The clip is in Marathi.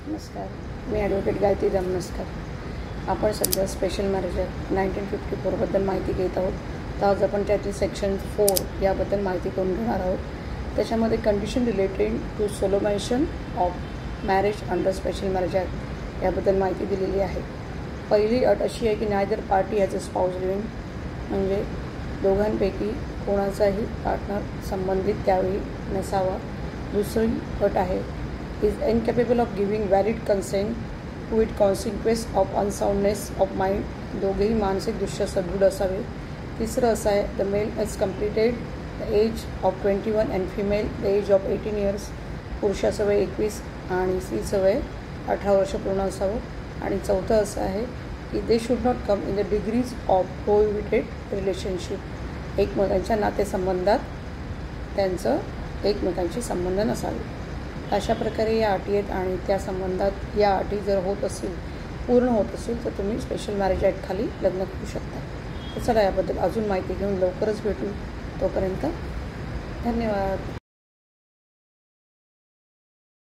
नमस्कार, मी ॲडव्होकेट गायत्री नमस्कार. आपण सध्या स्पेशल मॅरेज ॲक्ट 1954बद्दल माहिती घेत आहोत. तर आज आपण त्यातील सेक्शन 4 याबद्दल माहिती करून घेणार आहोत. त्याच्यामध्ये condition related to solemnisation of marriage under Special Marriage Act याबद्दल माहिती दिलेली आहे. पहिली अट अशी आहे की neither party has a spouse living, म्हणजे दोघांपैकी कोणाचाही पार्टनर संबंधित त्यावेळी नसावा. दुसरी अट आहे is incapable of giving valid consent to it consequence of unsoundness of mind, दोघेही मानसिकदृष्ट्या सदृढ असावे. तिसरं असं आहे the male has completed the age of 21 and female the age of 18 years, पुरुषाचं वय 21 आणि स्त्रीचं वय 18 वर्ष पूर्ण असावं. आणि चौथं असं आहे की they should not come in the degrees of prohibited relationship, एकमेकांच्या नातेसंबंधात त्यांचं एकमेकांशी संबंध नसावे. अशा प्रकारे या अटी आहेत आणि त्या संबंधात या अटी जर पूर्ण होत असेल तर तुम्ही स्पेशल मॅरेज ॲक्ट खाली लग्न करू शकता. तर चला याबद्दल अजून माहिती घेऊन लवकरच भेटू. तोपर्यंत धन्यवाद.